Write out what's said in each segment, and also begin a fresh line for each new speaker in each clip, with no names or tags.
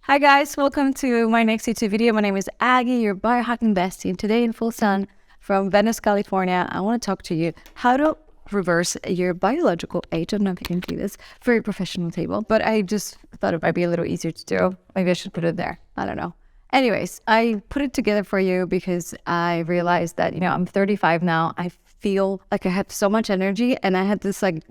Hi guys, welcome to my next YouTube video. My name is Aggie, your biohacking bestie, and today in full sun from Venice, California, I want to talk to you how to reverse your biological age. I don't know if you can see this, very professional table, but I just thought it might be a little easier to do. Maybe I should put it there. I don't know. Anyways, I put it together for you because I realized that, I'm 35 now. I feel like I have so much energy, and I had this when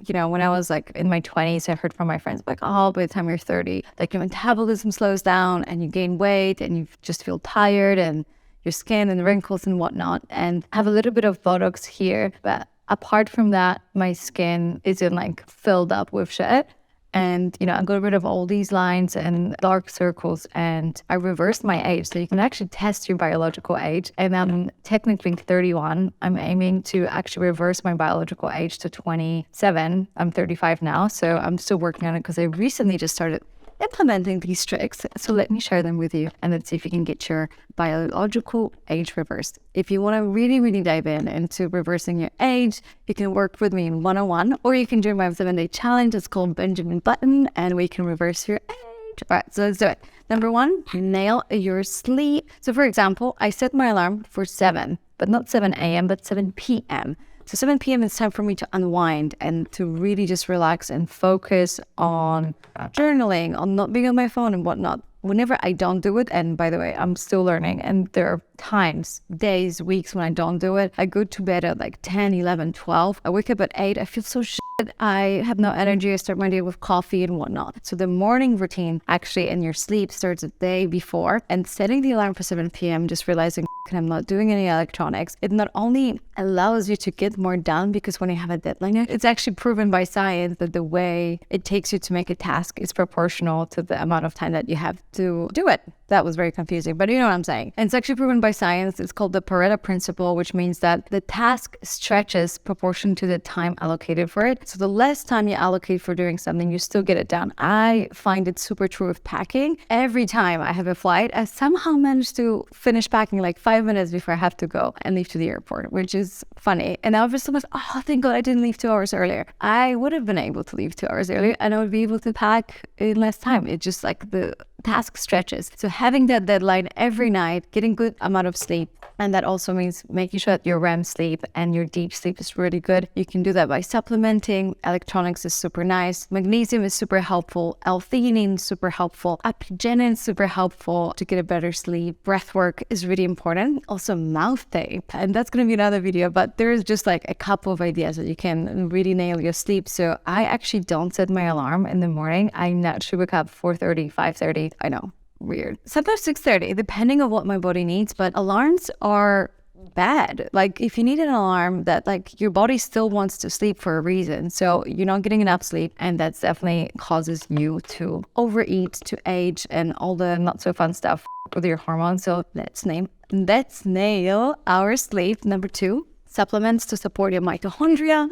I was in my 20s, I heard from my friends by the time you're 30, your metabolism slows down and you gain weight and you just feel tired and your skin and wrinkles and whatnot, and I have a little bit of Botox here, but apart from that, my skin isn't filled up with shit. And, I got rid of all these lines and dark circles, and I reversed my age. So you can actually test your biological age. And I'm technically 31. I'm aiming to actually reverse my biological age to 27. I'm 35 now. So I'm still working on it because I recently just started implementing these tricks. So let me share them with you, and let's see if you can get your biological age reversed. If you want to really dive into reversing your age, you can work with me in 101, or you can join my 7-day challenge. It's called Benjamin Button, and we can reverse your age. All right, so let's do it. Number one, nail your sleep. So for example, I set my alarm for 7, but not 7 a.m., but 7 p.m. So 7 p.m. is time for me to unwind and to really just relax and focus on journaling, on not being on my phone and whatnot. Whenever I don't do it, and by the way, I'm still learning, and there are times, days, weeks when I don't do it. I go to bed at 10, 11, 12. I wake up at 8. I feel so shit. I have no energy. I start my day with coffee and whatnot. So the morning routine actually in your sleep starts the day before, and setting the alarm for 7 p.m., just realizing I'm not doing any electronics. It not only allows you to get more done, because when you have a deadline, it's actually proven by science that the way it takes you to make a task is proportional to the amount of time that you have to do it. That was very confusing, but you know what I'm saying. And it's actually proven by science. It's called the Pareto Principle, which means that the task stretches proportion to the time allocated for it. So the less time you allocate for doing something, you still get it done. I find it super true with packing. Every time I have a flight, I somehow manage to finish packing 5 minutes before I have to go and leave to the airport, which is funny. And I was so much, thank God I didn't leave 2 hours earlier. I would have been able to leave 2 hours earlier, and I would be able to pack in less time. It's just the task stretches. So having that deadline every night, getting good amount of sleep, and that also means making sure that your REM sleep and your deep sleep is really good. You can do that by supplementing. Electronics is super nice. Magnesium is super helpful. L-theanine is super helpful. Apigenin is super helpful to get a better sleep. Breath work is really important. Also mouth tape. And that's going to be another video, but there's just a couple of ideas that you can really nail your sleep. So I actually don't set my alarm in the morning. I naturally wake up 4:30, 5:30. I know, weird. Sometimes 6:30, depending on what my body needs, but alarms are bad. If you need an alarm that your body still wants to sleep for a reason, so you're not getting enough sleep, and that's definitely causes you to overeat, to age, and all the not so fun stuff with your hormones. So let's nail our sleep. Number 2, supplements to support your mitochondria.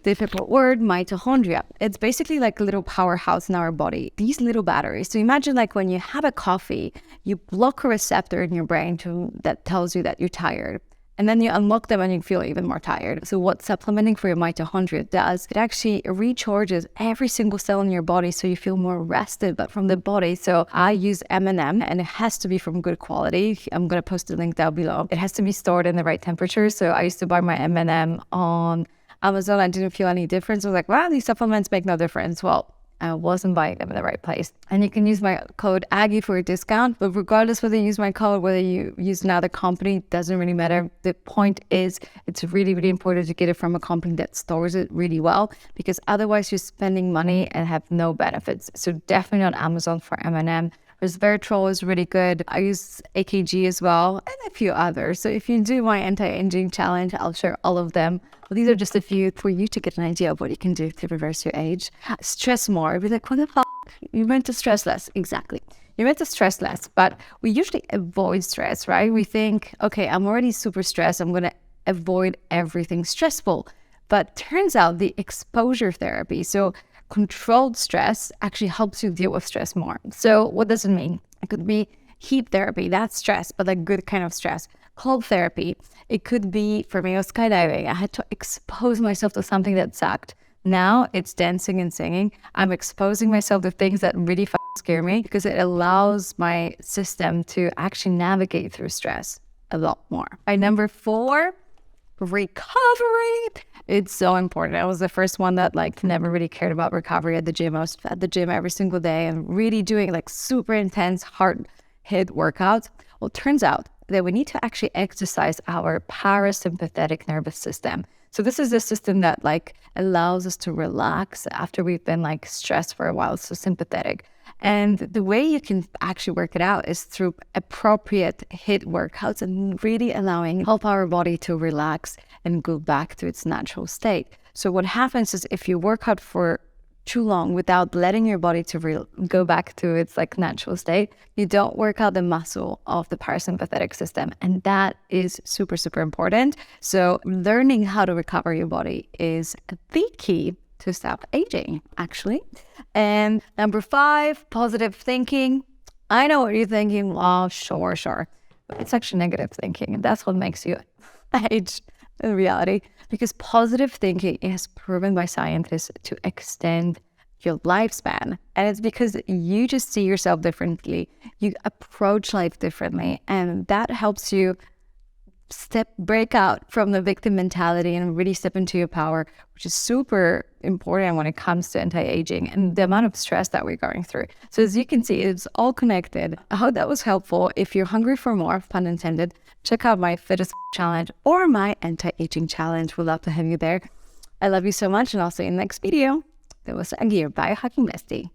Difficult word, mitochondria. It's basically a little powerhouse in our body. These little batteries. So imagine when you have a coffee, you block a receptor in your brain that tells you that you're tired. And then you unlock them and you feel even more tired. So what supplementing for your mitochondria does, it actually recharges every single cell in your body so you feel more rested, but from the body. So I use M&M, and it has to be from good quality. I'm going to post the link down below. It has to be stored in the right temperature. So I used to buy my M&M on Amazon. I didn't feel any difference. I was like, wow, these supplements make no difference. Well, I wasn't buying them in the right place. And you can use my code Aggie for a discount. But regardless whether you use my code, whether you use another company, doesn't really matter. The point is, it's really important to get it from a company that stores it really well, because otherwise you're spending money and have no benefits. So definitely on Amazon for M&M. Resveratrol is really good. I use AKG as well, and a few others. So if you do my anti-aging challenge, I'll share all of them. But these are just a few for you to get an idea of what you can do to reverse your age. Stress more. Be like, what the fuck? You're meant to stress less. Exactly. You're meant to stress less, but we usually avoid stress, right? We think, okay, I'm already super stressed. I'm going to avoid everything stressful. But turns out the exposure therapy, so controlled stress, actually helps you deal with stress more. So what does it mean? It could be heat therapy, that's stress, but good kind of stress. Cold therapy, it could be, for me, it was skydiving. I had to expose myself to something that sucked. Now it's dancing and singing. I'm exposing myself to things that really scare me because it allows my system to actually navigate through stress a lot more. By number 4, recovery. It's so important. I was the first one that never really cared about recovery at the gym. I was at the gym every single day and really doing super intense hard hit workouts. Well, it turns out that we need to actually exercise our parasympathetic nervous system. So this is a system that allows us to relax after we've been stressed for a while. So sympathetic. And the way you can actually work it out is through appropriate HIIT workouts and really help our body to relax and go back to its natural state. So what happens is if you work out for too long without letting your body to go back to its natural state, you don't work out the muscle of the parasympathetic system. And that is super, super important. So learning how to recover your body is the key to stop aging, actually. And number 5, positive thinking. I know what you're thinking. Oh, sure. But it's actually negative thinking. And that's what makes you age in reality. Because positive thinking is proven by scientists to extend your lifespan. And it's because you just see yourself differently. You approach life differently. And that helps you break out from the victim mentality and really step into your power, which is super important when it comes to anti-aging and the amount of stress that we're going through. So as you can see, it's all connected. I hope that was helpful. If you're hungry for more, pun intended, check out my Fittest Challenge or my anti-aging challenge. We'd love to have you there. I love you so much, and I'll see you in the next video. That was Aggie, your biohacking bestie.